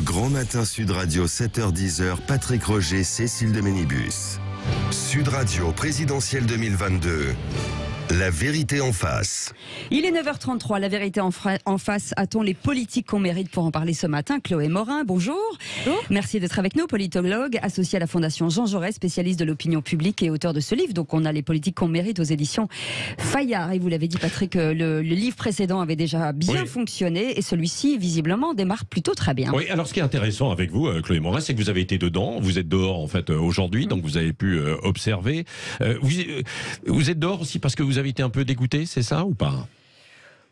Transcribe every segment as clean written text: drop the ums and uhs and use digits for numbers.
Grand Matin Sud Radio, 7h-10h, Patrick Roger, Cécile de Ménibus. Sud Radio, présidentielle 2022. La vérité en face. Il est 9h33, la vérité en face. A-t-on les politiques qu'on mérite? Pour en parler ce matin, Chloé Morin, bonjour. Bonjour. Merci d'être avec nous, politologue, associé à la Fondation Jean Jaurès, spécialiste de l'opinion publique et auteur de ce livre. Donc on a les politiques qu'on mérite aux éditions Fayard. Et vous l'avez dit, Patrick, le livre précédent avait déjà bien fonctionné et celui-ci, visiblement, démarre plutôt très bien. Oui, alors ce qui est intéressant avec vous, Chloé Morin, c'est que vous avez été dedans. Vous êtes dehors, en fait, aujourd'hui, donc vous avez pu observer. Vous êtes dehors aussi parce que vous avez été un peu dégoûté, c'est ça ou pas ?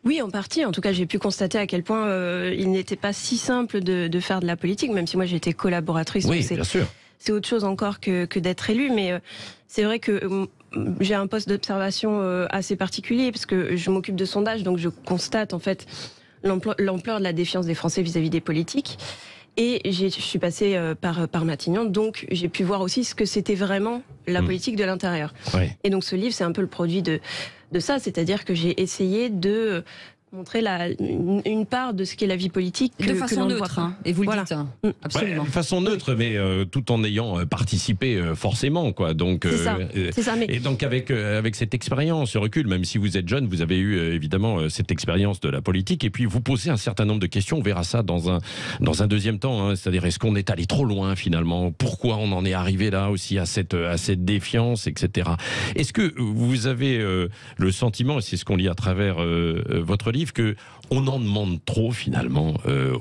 Oui, en partie. En tout cas, j'ai pu constater à quel point il n'était pas si simple de faire de la politique, même si moi j'ai été collaboratrice. Oui, bien sûr. C'est autre chose encore que d'être élue, mais c'est vrai que j'ai un poste d'observation assez particulier, parce que je m'occupe de sondage, donc je constate en fait l'ampleur de la défiance des Français vis-à-vis des politiques. Et je suis passée par Matignon, donc j'ai pu voir aussi ce que c'était vraiment la politique de l'intérieur. Oui. Et donc ce livre, c'est un peu le produit de ça, c'est-à-dire que j'ai essayé de montrer une part de ce qu'est la vie politique de façon neutre, et vous le dites. Absolument. De façon neutre, mais tout en ayant participé forcément, quoi. Donc, c'est ça, mais... Et donc avec cette expérience, ce recul, même si vous êtes jeune, vous avez eu évidemment cette expérience de la politique, et puis vous posez un certain nombre de questions. On verra ça dans un deuxième temps. C'est-à-dire, est-ce qu'on est allé trop loin finalement? Pourquoi on en est arrivé là aussi à cette défiance, etc. Est-ce que vous avez le sentiment, et c'est ce qu'on lit à travers votre livre, que on en demande trop finalement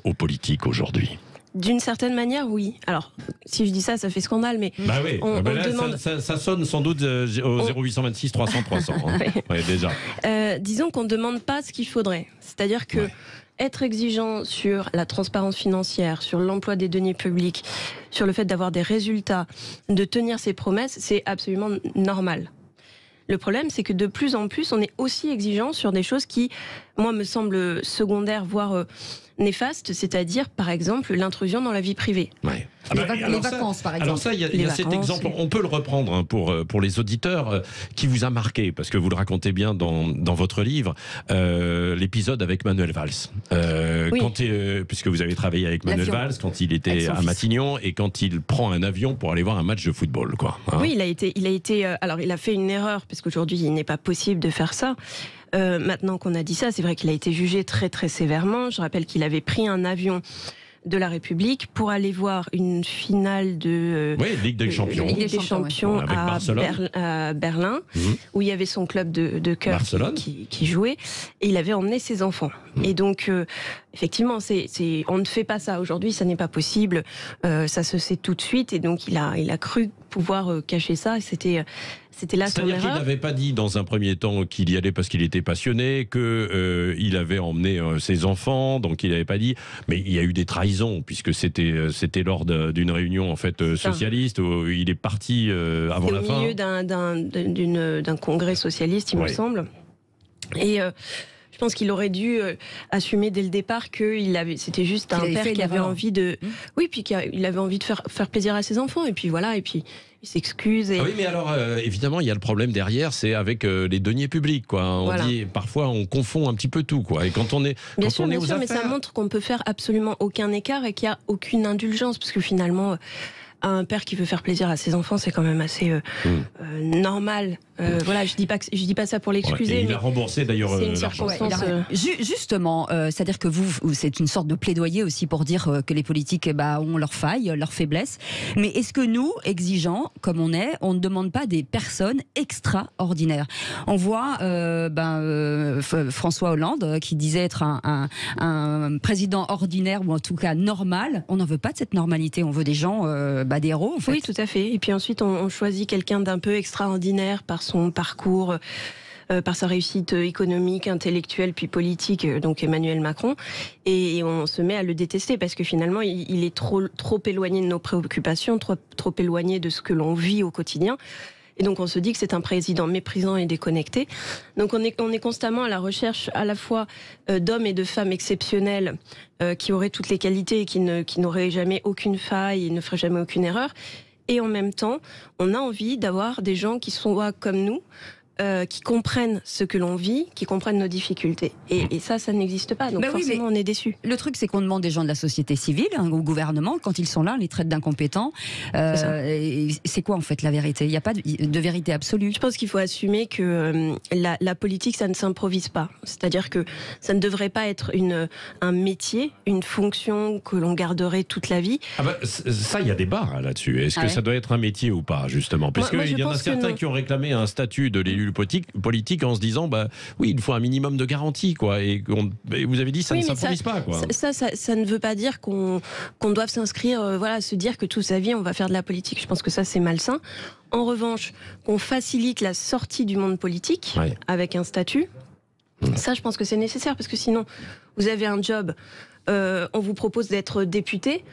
aux politiques aujourd'hui? D'une certaine manière, oui. Alors, si je dis ça, ça fait scandale, mais on demande... ça sonne sans doute au 0826 300 300. Hein. Ouais, déjà. Disons qu'on ne demande pas ce qu'il faudrait. C'est-à-dire que être exigeant sur la transparence financière, sur l'emploi des deniers publics, sur le fait d'avoir des résultats, de tenir ses promesses, c'est absolument normal. Le problème, c'est que de plus en plus, on est aussi exigeant sur des choses qui, moi, me semblent secondaires, voire néfastes, c'est-à-dire, par exemple, l'intrusion dans la vie privée. Ouais. Les vacances, par exemple. Alors ça, il y a cet exemple, on peut le reprendre pour les auditeurs, qui vous a marqué, parce que vous le racontez bien dans votre livre, l'épisode avec Manuel Valls. Puisque vous avez travaillé avec Manuel Valls quand il était à Matignon, et quand il prend un avion pour aller voir un match de football, quoi. Oui, il a fait une erreur, parce qu'aujourd'hui, il n'est pas possible de faire ça. Maintenant qu'on a dit ça, c'est vrai qu'il a été jugé très très sévèrement. Je rappelle qu'il avait pris un avion de la République pour aller voir une finale de Ligue des Champions, à Berlin, où il y avait son club de cœur qui jouait, et il avait emmené ses enfants. Et donc, effectivement, on ne fait pas ça aujourd'hui, ça n'est pas possible, ça se sait tout de suite, et donc il a cru pouvoir cacher ça, et c'était là son erreur. C'est-à-dire qu'il n'avait pas dit dans un premier temps qu'il y allait parce qu'il était passionné, qu'il avait emmené ses enfants, donc il n'avait pas dit. Mais il y a eu des trahisons, puisque c'était lors d'une réunion en fait socialiste où il est parti avant la fin. Au milieu d'un congrès socialiste, il me semble. Et je pense qu'il aurait dû assumer dès le départ que c'était juste un père qui avait envie de... Oui, puis qu'il avait envie de faire plaisir à ses enfants, et puis voilà, et puis il s'excuse. Oui, mais alors, évidemment, il y a le problème derrière, c'est avec les deniers publics, quoi. Parfois, on confond un petit peu tout, quoi. Et quand on est bien sûr, mais ça montre qu'on ne peut faire absolument aucun écart et qu'il n'y a aucune indulgence, parce que finalement... un père qui veut faire plaisir à ses enfants, c'est quand même assez normal. Voilà, je dis pas ça pour l'excuser. Il a remboursé d'ailleurs l'argent. Justement, c'est-à-dire que c'est une sorte de plaidoyer aussi pour dire que les politiques ont leurs failles, leurs faiblesses. Mais est-ce que nous, exigeants comme on ne demande pas des personnes extraordinaires? On voit François Hollande qui disait être un président ordinaire, ou en tout cas normal. On n'en veut pas de cette normalité, on veut des gens... des héros, en fait. Oui, tout à fait. Et puis ensuite, on choisit quelqu'un d'un peu extraordinaire par son parcours, par sa réussite économique, intellectuelle, puis politique, donc Emmanuel Macron. Et on se met à le détester parce que finalement, il est trop éloigné de nos préoccupations, trop éloigné de ce que l'on vit au quotidien. Et donc on se dit que c'est un président méprisant et déconnecté. Donc on est constamment à la recherche à la fois d'hommes et de femmes exceptionnels qui auraient toutes les qualités et qui n'auraient jamais aucune faille et ne feraient jamais aucune erreur. Et en même temps, on a envie d'avoir des gens qui soient comme nous, qui comprennent ce que l'on vit, qui comprennent nos difficultés. Et ça n'existe pas. Donc forcément, on est déçus. Le truc, c'est qu'on demande des gens de la société civile, au gouvernement, quand ils sont là, on les traite d'incompétents. C'est quoi en fait la vérité? Il n'y a pas de vérité absolue. Je pense qu'il faut assumer que la politique, ça ne s'improvise pas. C'est-à-dire que ça ne devrait pas être un métier, une fonction que l'on garderait toute la vie. Ça, il y a débat là-dessus. Est-ce que ça doit être un métier ou pas, justement? Parce qu'il y en a certains qui ont réclamé un statut de l'élu politique en se disant, oui, il faut un minimum de garantie, quoi. Et vous avez dit, ça ne s'improvise pas, quoi. Ça ne veut pas dire qu'on doive s'inscrire, se dire que toute sa vie, on va faire de la politique. Je pense que ça, c'est malsain. En revanche, qu'on facilite la sortie du monde politique avec un statut, ça, je pense que c'est nécessaire, parce que sinon, vous avez un job, on vous propose d'être député,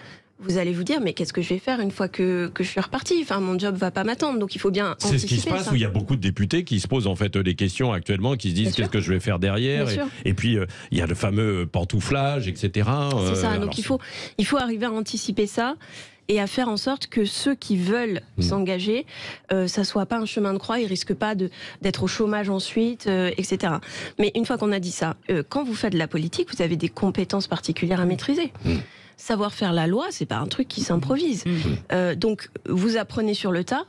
vous allez vous dire, mais qu'est-ce que je vais faire une fois que je suis reparti? Enfin, mon job va pas m'attendre, donc il faut bien anticiper. C'est ce qui se passe, où il y a beaucoup de députés qui se posent en fait des questions actuellement, qui se disent qu'est-ce que je vais faire derrière, et puis il y a le fameux pantouflage, etc. C'est ça, donc il faut arriver à anticiper ça et à faire en sorte que ceux qui veulent s'engager, ça soit pas un chemin de croix, ils risquent pas d'être au chômage ensuite, etc. Mais une fois qu'on a dit ça, quand vous faites de la politique, vous avez des compétences particulières à maîtriser. Savoir faire la loi, c'est pas un truc qui s'improvise. Donc, vous apprenez sur le tas,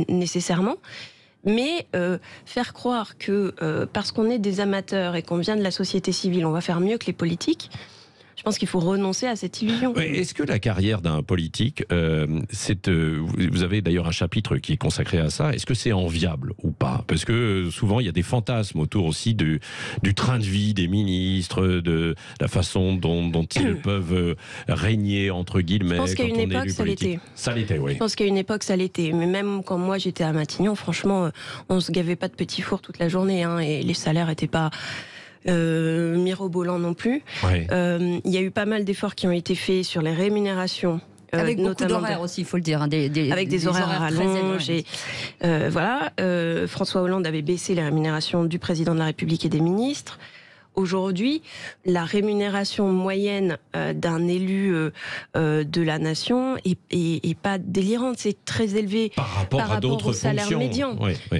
nécessairement. Mais faire croire que parce qu'on est des amateurs et qu'on vient de la société civile, on va faire mieux que les politiques, je pense qu'il faut renoncer à cette illusion. Est-ce que la carrière d'un politique, vous avez d'ailleurs un chapitre qui est consacré à ça, est-ce que c'est enviable ou pas? Parce que souvent, il y a des fantasmes autour aussi du train de vie des ministres, de la façon dont ils peuvent régner, entre guillemets. Je pense qu'à une époque, ça l'était. Ça l'était, oui. Je pense qu'à une époque, ça l'était. Mais même quand moi, j'étais à Matignon, franchement, on ne se gavait pas de petits fours toute la journée, et les salaires n'étaient pas mirobolant non plus. Il y a eu pas mal d'efforts qui ont été faits sur les rémunérations. Avec beaucoup d'horaires aussi, il faut le dire. Avec des horaires à rallonge. François Hollande avait baissé les rémunérations du président de la République et des ministres. Aujourd'hui, la rémunération moyenne d'un élu de la nation est pas délirante. C'est très élevé par rapport à d'autres au salaire médian.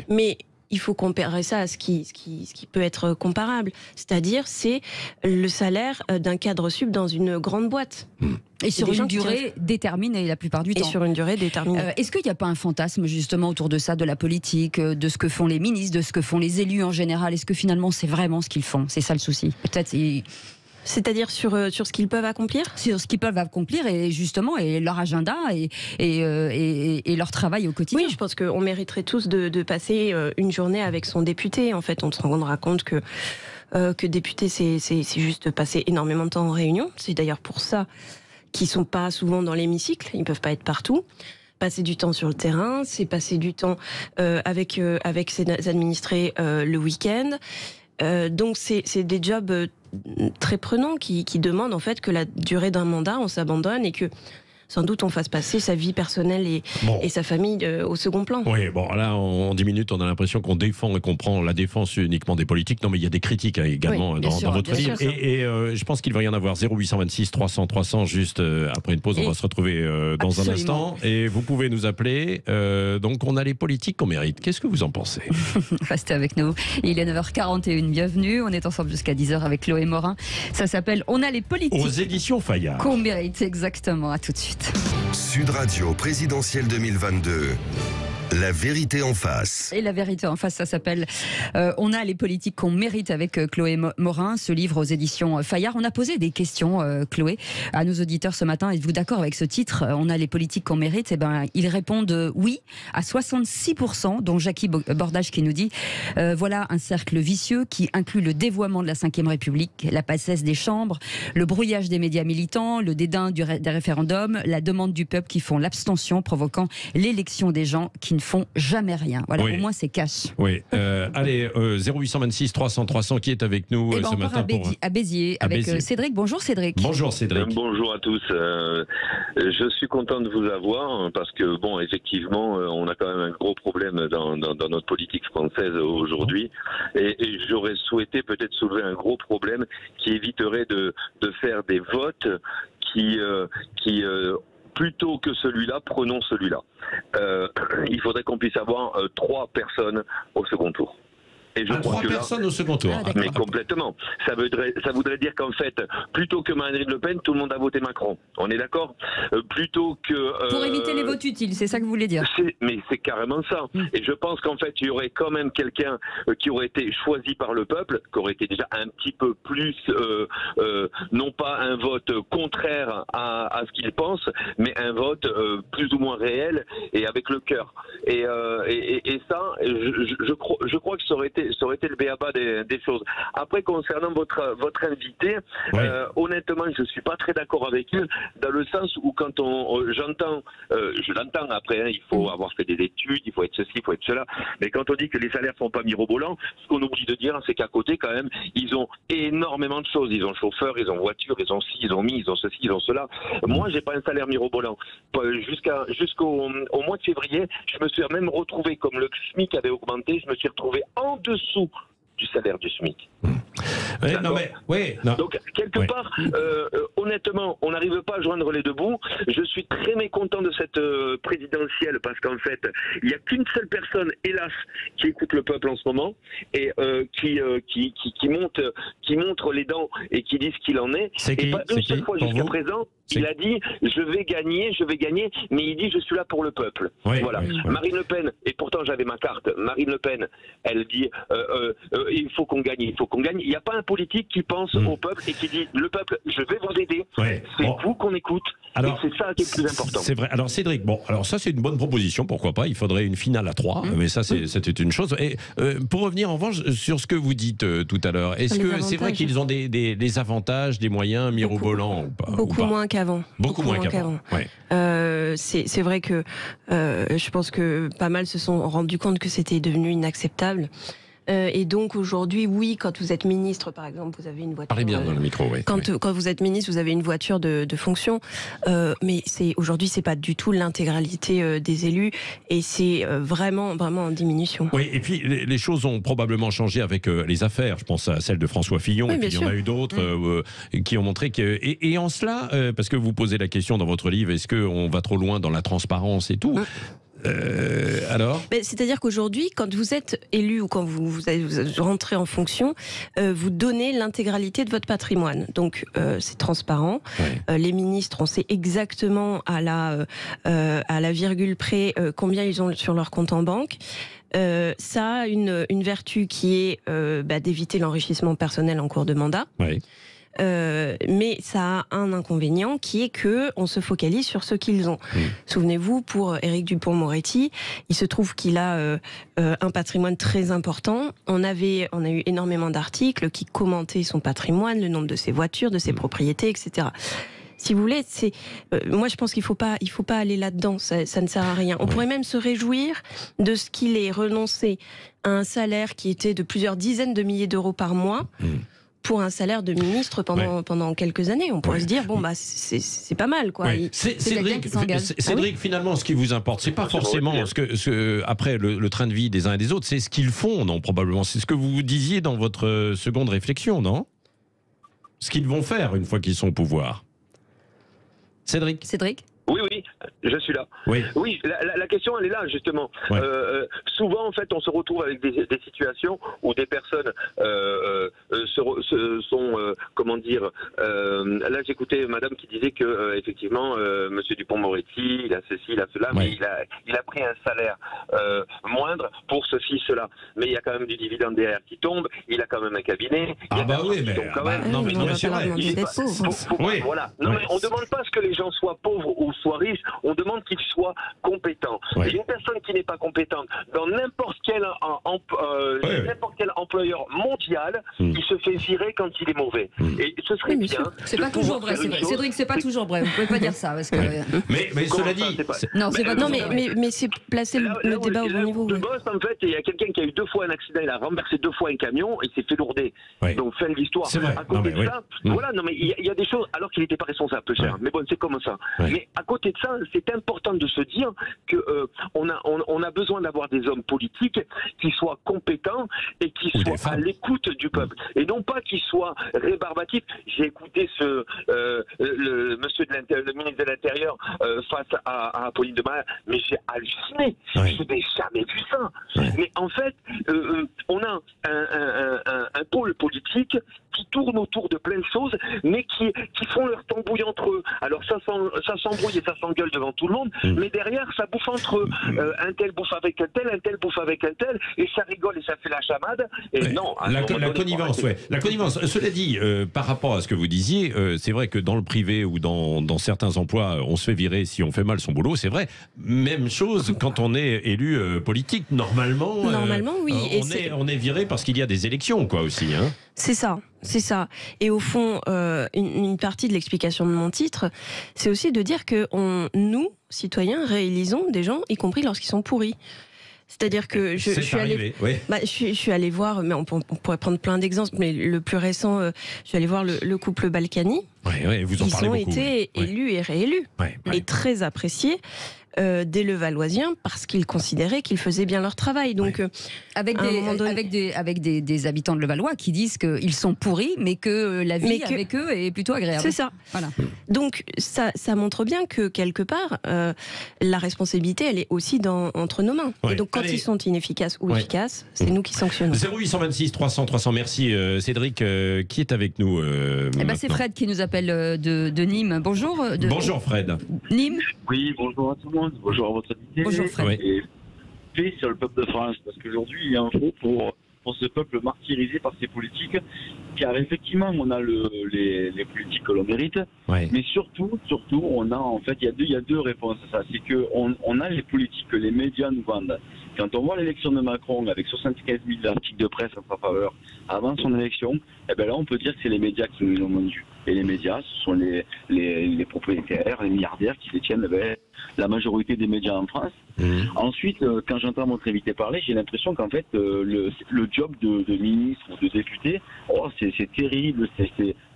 Mais il faut comparer ça à ce qui peut être comparable. C'est-à-dire, c'est le salaire d'un cadre sup dans une grande boîte. Et sur une durée déterminée la plupart du temps. Et sur une durée déterminée. Est-ce qu'il n'y a pas un fantasme justement autour de ça, de la politique, de ce que font les ministres, de ce que font les élus en général? Est-ce que finalement c'est vraiment ce qu'ils font? C'est ça le souci. Peut-être. C'est-à-dire sur ce qu'ils peuvent accomplir? Sur ce qu'ils peuvent accomplir et justement et leur agenda et leur travail au quotidien. Oui, je pense qu'on mériterait tous de passer une journée avec son député. En fait, on se rendra compte que député, c'est juste passer énormément de temps en réunion. C'est d'ailleurs pour ça qu'ils sont pas souvent dans l'hémicycle. Ils peuvent pas être partout. Passer du temps sur le terrain, c'est passer du temps avec ses administrés le week-end. Donc c'est des jobs très prenants qui demandent en fait que la durée d'un mandat, on s'abandonne et que sans doute on fasse passer sa vie personnelle et sa famille au second plan. Oui, bon, là, en 10 minutes, on a l'impression qu'on défend et qu'on prend la défense uniquement des politiques. Non, mais il y a des critiques également dans votre livre. Et je pense qu'il va y en avoir 0826 300 300 juste après une pause. On va se retrouver dans un instant. Et vous pouvez nous appeler. Donc, on a les politiques qu'on mérite. Qu'est-ce que vous en pensez? Restez avec nous. Il est 9h41. Bienvenue. On est ensemble jusqu'à 10h avec Chloé Morin. Ça s'appelle On a les politiques. Aux éditions Fayard. Qu'on mérite, exactement. À tout de suite. Sud Radio présidentielle 2022. La vérité en face. Et la vérité en face, ça s'appelle On a les politiques qu'on mérite avec Chloé Morin, ce livre aux éditions Fayard. On a posé des questions, Chloé, à nos auditeurs ce matin. Êtes-vous d'accord avec ce titre, On a les politiques qu'on mérite? Eh ben, ils répondent oui à 66%, dont Jackie Bordage qui nous dit voilà un cercle vicieux qui inclut le dévoiement de la Ve République, la passesse des chambres, le brouillage des médias militants, le dédain des référendums, la demande du peuple qui font l'abstention, provoquant l'élection des gens qui ne font jamais rien. Voilà, au moins c'est cash. Oui. Allez, 0826 300 300 qui est avec nous ce matin à Béziers avec Cédric. Bonjour Cédric. Bonjour Cédric. Bonjour à tous. Je suis content de vous avoir parce que bon, effectivement, on a quand même un gros problème dans notre politique française aujourd'hui, et j'aurais souhaité peut-être soulever un gros problème qui éviterait de faire des votes qui plutôt que celui-là, prenons celui-là. Il faudrait qu'on puisse avoir 3 personnes au second tour. Et je crois 3 que là, personnes au second tour. mais complètement. Ça voudrait dire qu'en fait, plutôt que Marine Le Pen, tout le monde a voté Macron. On est d'accord? Plutôt que... Pour éviter les votes utiles, c'est ça que vous voulez dire? Mais c'est carrément ça. Et je pense qu'en fait, il y aurait quand même quelqu'un qui aurait été choisi par le peuple, qui aurait été déjà un petit peu plus, non pas un vote contraire à ce qu'il pense, mais un vote plus ou moins réel et avec le cœur. Et ça, je crois que ça aurait été le b.a.-ba des choses. Après, concernant votre invité, honnêtement, je suis pas très d'accord avec eux, dans le sens où quand j'entends, je l'entends après, hein, il faut avoir fait des études, il faut être ceci, il faut être cela, mais quand on dit que les salaires sont pas mirobolants, ce qu'on oublie de dire, c'est qu'à côté, quand même, ils ont énormément de choses. Ils ont chauffeur, ils ont voiture, ils ont ci, ils ont mis, ils ont ceci, ils ont cela. Moi, j'ai pas un salaire mirobolant. Jusqu'au mois de février, je me suis même retrouvé, comme le SMIC avait augmenté, je me suis retrouvé en dessous du salaire du SMIC. Donc, quelque part, honnêtement, on n'arrive pas à joindre les deux bouts. Je suis très mécontent de cette présidentielle parce qu'en fait, il n'y a qu'une seule personne, hélas, qui écoute le peuple en ce moment et qui montre les dents et qui dit ce qu'il en est. Et pas une seule fois jusqu'à présent, il a dit je vais gagner, mais il dit je suis là pour le peuple. Voilà. Marine Le Pen, et pourtant j'avais ma carte, Marine Le Pen, elle dit il faut qu'on gagne, il faut qu'on gagne. Il n'y a pas un politique qui pense au peuple et qui dit le peuple, je vais vous aider. C'est vous qu'on écoute. Alors, et c'est ça qui est le plus important. C'est vrai. Alors Cédric, alors ça c'est une bonne proposition, pourquoi pas. Il faudrait une finale à 3, mais ça c'était une chose. Et pour revenir en revanche sur ce que vous dites tout à l'heure, est-ce que c'est vrai qu'ils ont des avantages, des moyens mirobolants ou pas? Beaucoup moins qu'avant. Beaucoup moins qu'avant. C'est vrai que je pense que pas mal se sont rendus compte que c'était devenu inacceptable. Et donc aujourd'hui, oui, quand vous êtes ministre, par exemple, vous avez une voiture. Parlez bien dans le micro, oui. Quand vous êtes ministre, vous avez une voiture de fonction. Mais aujourd'hui, c'est pas du tout l'intégralité des élus, et c'est vraiment en diminution. Oui, et puis les choses ont probablement changé avec les affaires. Je pense à celle de François Fillon, et puis il y en a eu d'autres qui ont montré que. Et en cela, parce que vous posez la question dans votre livre, est-ce qu'on va trop loin dans la transparence et tout? Alors c'est-à-dire qu'aujourd'hui, quand vous êtes élu ou quand vous rentrez en fonction, vous donnez l'intégralité de votre patrimoine. Donc c'est transparent. Les ministres, on sait exactement à la virgule près combien ils ont sur leur compte en banque. Ça a une vertu qui est d'éviter l'enrichissement personnel en cours de mandat. Mais ça a un inconvénient qui est que on se focalise sur ce qu'ils ont. Souvenez-vous, pour Éric Dupond-Moretti, il se trouve qu'il a un patrimoine très important. On a eu énormément d'articles qui commentaient son patrimoine, le nombre de ses voitures, de ses propriétés, etc. Si vous voulez, moi je pense qu'il faut pas aller là-dedans, ça ne sert à rien. On pourrait même se réjouir de ce qu'il ait renoncé à un salaire qui était de plusieurs dizaines de milliers d'euros par mois. Pour un salaire de ministre pendant quelques années. On pourrait se dire, c'est pas mal, quoi. Cédric, finalement, ce qui vous importe, c'est pas forcément après le train de vie des uns et des autres, c'est ce qu'ils font, non, probablement. C'est ce que vous disiez dans votre seconde réflexion, non? Ce qu'ils vont faire une fois qu'ils sont au pouvoir. Cédric. Oui, je suis là. Oui, la question, elle est là, justement. Souvent, en fait, on se retrouve avec des situations où des personnes sont, comment dire... là, j'écoutais madame qui disait que, effectivement, monsieur Dupond-Moretti, il a ceci, il a cela, mais il a pris un salaire moindre pour ceci, cela. Mais il y a quand même du dividende derrière qui tombe, il a quand même un cabinet. Non, mais c'est vrai. Voilà. Non, mais on ne demande pas à ce que les gens soient pauvres ou soient riches, on demande qu'ils soient compétents. Et une personne qui n'est pas compétente dans n'importe quel employeur mondial, il se fait virer quand il est mauvais. Et ce serait bien. C'est pas toujours vrai, Cédric, c'est pas toujours vrai. Vous pouvez pas dire ça. Parce que... mais cela dit. Mais c'est placer le débat au bon niveau. Le boss, en fait, il y a quelqu'un qui a eu 2 fois un accident, il a renversé 2 fois un camion et il s'est fait lourder. Donc, fin de l'histoire. À côté de ça, voilà, non, mais il y a des choses, alors qu'il n'était pas responsable, peu cher. Mais bon, c'est comme ça. Mais à côté de ça, c'est important de se dire que on a besoin d'avoir des hommes politiques qui soient compétents et qui soient à l'écoute du peuple, et non pas qui soient rébarbatifs. J'ai écouté le ministre de l'Intérieur face à Apolline de Malherbe, mais j'ai halluciné. Je n'ai jamais vu ça. Mais en fait, on a un pôle politique qui tourne autour de plein de choses, mais qui font leur tambouille entre eux. Alors ça s'embrouille et ça s'engueule devant tout le monde, mais derrière ça bouffe entre eux. Un tel bouffe avec un tel bouffe avec un tel, et ça rigole et ça fait la chamade. Et non, la connivence, la connivence. Cela dit, par rapport à ce que vous disiez, c'est vrai que dans le privé ou dans certains emplois, on se fait virer si on fait mal son boulot, c'est vrai. Même chose quand on est élu politique. Normalement, oui. On est viré parce qu'il y a des élections, quoi, aussi. Hein. C'est ça. Et au fond, une partie de l'explication de mon titre, c'est aussi de dire que nous, citoyens, réalisons des gens, y compris lorsqu'ils sont pourris. C'est-à-dire que je suis allée voir, mais on pourrait prendre plein d'exemples, mais le plus récent, je suis allée voir le couple Balkany. Vous en parlez beaucoup. Ils ont été élus et réélus, et très appréciés des Levalloisiens parce qu'ils considéraient qu'ils faisaient bien leur travail. Donc, avec des habitants de Levallois qui disent qu'ils sont pourris, mais que la vie avec eux est plutôt agréable. C'est ça. Voilà. Donc ça montre bien que quelque part, la responsabilité, elle est aussi entre nos mains. Et donc quand ils sont inefficaces ou efficaces, c'est nous qui sanctionnons. 0826 300 300. Merci Cédric, qui est avec nous. C'est Fred qui nous appelle de Nîmes. Bonjour. Bonjour Fred. Nîmes. Oui, bonjour à tout le monde. Bonjour à votre invité. Bonjour Fred. Et paix sur le peuple de France, parce qu'aujourd'hui il y a un faux pour ce peuple martyrisé par ces politiques, car effectivement on a les politiques que l'on mérite, mais surtout on a en fait il y a deux réponses à ça. C'est que on a les politiques que les médias nous vendent. Quand on voit l'élection de Macron avec 75 000 articles de presse en sa faveur avant son élection, là on peut dire que c'est les médias qui nous l'ont vendu. Et les médias, ce sont les propriétaires, les milliardaires qui détiennent la majorité des médias en France. Ensuite, quand j'entends votre invité parler, j'ai l'impression qu'en fait, le job de ministre ou de député, c'est terrible.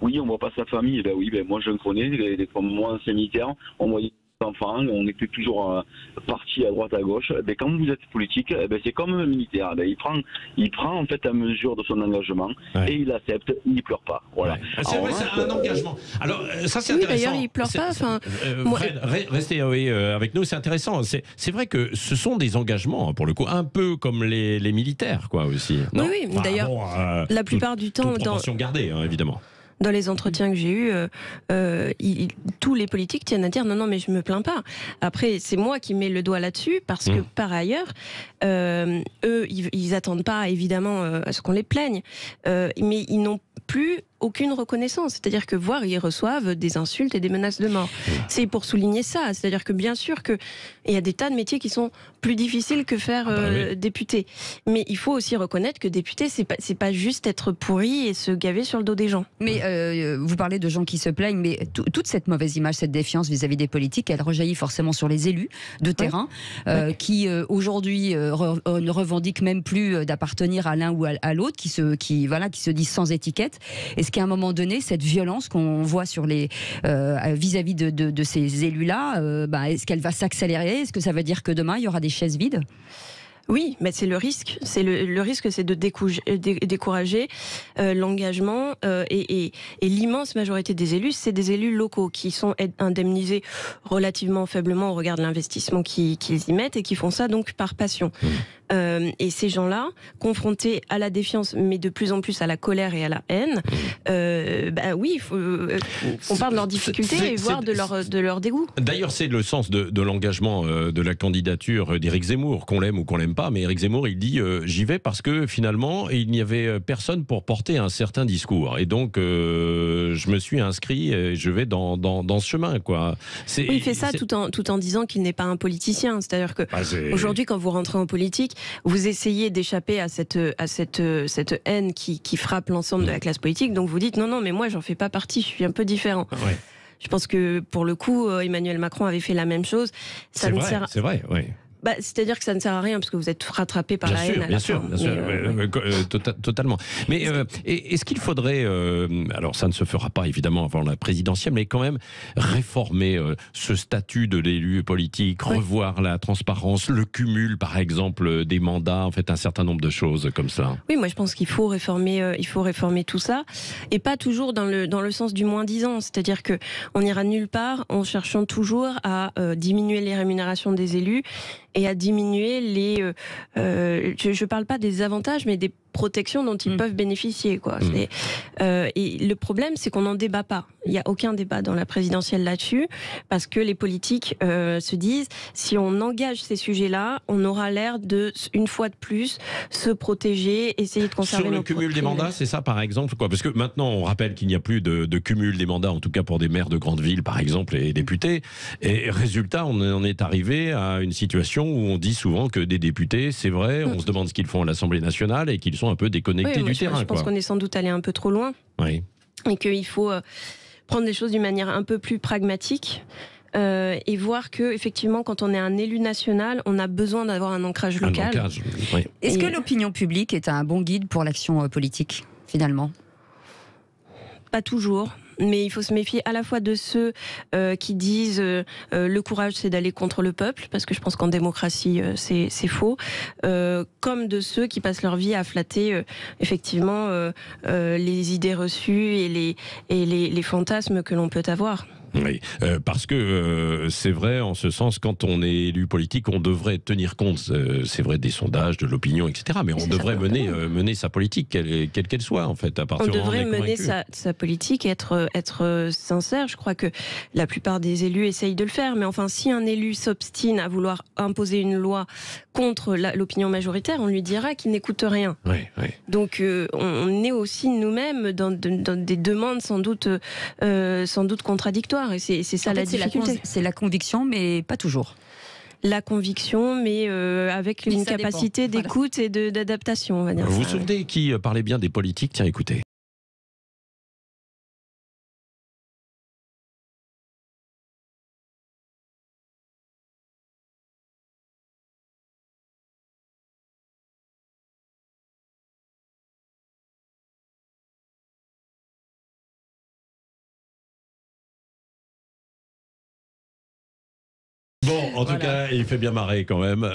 Oui, on voit pas sa famille. Moi, je le connais. Comme moi, ancien militaire, on voyait enfants, on était toujours partis à droite à gauche. Quand vous êtes politique, c'est comme un militaire. Il prend en fait la mesure de son engagement et il accepte, il n'y pleure pas. Voilà. C'est vrai, c'est un engagement. Alors ça c'est intéressant. D'ailleurs, il pleure pas. Fred, restez avec nous, c'est intéressant. C'est vrai que ce sont des engagements pour le coup, un peu comme les militaires, quoi, aussi. Non oui. D'ailleurs, la plupart du temps, proportion gardée, évidemment. Dans les entretiens que j'ai eus, tous les politiques tiennent à dire non, mais je me plains pas. Après, c'est moi qui mets le doigt là-dessus parce que par ailleurs, eux, ils attendent pas évidemment à ce qu'on les plaigne, mais ils n'ont plus aucune reconnaissance. C'est-à-dire que ils reçoivent des insultes et des menaces de mort. C'est pour souligner ça. C'est-à-dire que bien sûr qu'il y a des tas de métiers qui sont plus difficiles que faire député. Mais il faut aussi reconnaître que député, c'est pas juste être pourri et se gaver sur le dos des gens. Mais vous parlez de gens qui se plaignent, mais toute cette mauvaise image, cette défiance vis-à-vis des politiques, elle rejaillit forcément sur les élus de terrain qui aujourd'hui ne revendiquent même plus d'appartenir à l'un ou à l'autre, qui se disent sans étiquette. Est-ce qu'à un moment donné, cette violence qu'on voit sur vis-à-vis de ces élus-là, est-ce qu'elle va s'accélérer? Est-ce que ça veut dire que demain, il y aura des chaises vides? Oui, mais c'est le risque. Le risque, c'est de décourager l'engagement et l'immense majorité des élus, c'est des élus locaux qui sont indemnisés relativement faiblement au regard de l'investissement qu'ils y mettent et qui font ça donc par passion. Et ces gens-là, confrontés à la défiance, mais de plus en plus à la colère et à la haine, on parle de leurs difficultés et voire de leur dégoût. D'ailleurs, c'est le sens de l'engagement de la candidature d'Éric Zemmour, qu'on l'aime ou qu'on l'aime pas, mais Éric Zemmour, il dit j'y vais parce que finalement, il n'y avait personne pour porter un certain discours. Et donc, je me suis inscrit et je vais dans ce chemin, quoi. Il fait ça tout en disant qu'il n'est pas un politicien. C'est-à-dire que aujourd'hui, quand vous rentrez en politique, vous essayez d'échapper à cette haine qui frappe l'ensemble de la classe politique. Donc vous dites non, mais moi j'en fais pas partie, je suis un peu différent. Je pense que pour le coup, Emmanuel Macron avait fait la même chose. C'est vrai, oui. C'est-à-dire que ça ne sert à rien parce que vous êtes rattrapé par la haine à la fin. Bien sûr, totalement. Mais est-ce qu'il faudrait, alors ça ne se fera pas évidemment avant la présidentielle, mais quand même réformer ce statut de l'élu politique, revoir la transparence, le cumul par exemple des mandats, en fait un certain nombre de choses comme ça. Oui, moi je pense qu'il faut réformer tout ça, et pas toujours dans le sens du moins-disant, c'est-à-dire que on n'ira nulle part en cherchant toujours à diminuer les rémunérations des élus et à diminuer les... je parle pas des avantages, mais des protections dont ils peuvent bénéficier, quoi. Et le problème, c'est qu'on n'en débat pas. Il n'y a aucun débat dans la présidentielle là-dessus, parce que les politiques se disent, si on engage ces sujets-là, on aura l'air de, une fois de plus, se protéger, essayer de conserver nos Sur le cumul des mandats, c'est ça par exemple, quoi? Parce que maintenant, on rappelle qu'il n'y a plus de cumul des mandats, en tout cas pour des maires de grandes villes, par exemple, et députés. Et résultat, on en est arrivé à une situation où on dit souvent que des députés, c'est vrai, on se demande ce qu'ils font à l'Assemblée nationale et qu'ils sont un peu déconnectés du terrain. Je pense qu'on est sans doute allé un peu trop loin. Oui. Et qu'il faut prendre les choses d'une manière un peu plus pragmatique. Et voir que effectivement, quand on est un élu national, on a besoin d'avoir un ancrage local. Est-ce que l'opinion publique est un bon guide pour l'action politique, finalement? Pas toujours. Mais il faut se méfier à la fois de ceux qui disent le courage c'est d'aller contre le peuple, parce que je pense qu'en démocratie c'est faux, comme de ceux qui passent leur vie à flatter effectivement les idées reçues et les fantasmes que l'on peut avoir. Oui, parce que c'est vrai, en ce sens, quand on est élu politique, on devrait tenir compte, c'est vrai, des sondages, de l'opinion, etc. Mais on devrait mener sa politique, quelle qu'elle soit, en fait, à partir du moment où on est convaincu. On devrait mener sa politique et être sincère. Je crois que la plupart des élus essayent de le faire. Mais enfin, si un élu s'obstine à vouloir imposer une loi contre l'opinion majoritaire, on lui dira qu'il n'écoute rien. Donc, on est aussi nous-mêmes dans des demandes sans doute contradictoires. Et c'est ça la difficulté. C'est la conviction, mais pas toujours. La conviction, mais avec une capacité d'écoute et d'adaptation, on va dire. Vous vous souvenez qui parlait bien des politiques? Tiens, écoutez. Bon, en tout cas, il fait bien marrer quand même.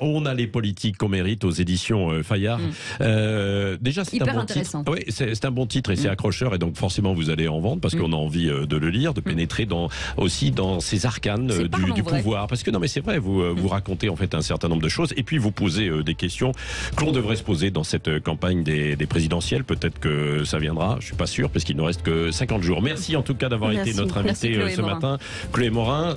On a les politiques qu'on mérite aux éditions Fayard. Déjà, c'est un bon titre. Oui, c'est un bon titre et c'est accrocheur, et donc forcément vous allez en vendre parce qu'on a envie de le lire, de pénétrer aussi dans ces arcanes du pouvoir. Parce que non, mais c'est vrai, vous racontez en fait un certain nombre de choses et puis vous posez des questions que l'on devrait se poser dans cette campagne des présidentielles. Peut-être que ça viendra, je suis pas sûr, parce qu'il ne reste que 50 jours. Merci en tout cas d'avoir été notre invité ce matin, Chloé Morin.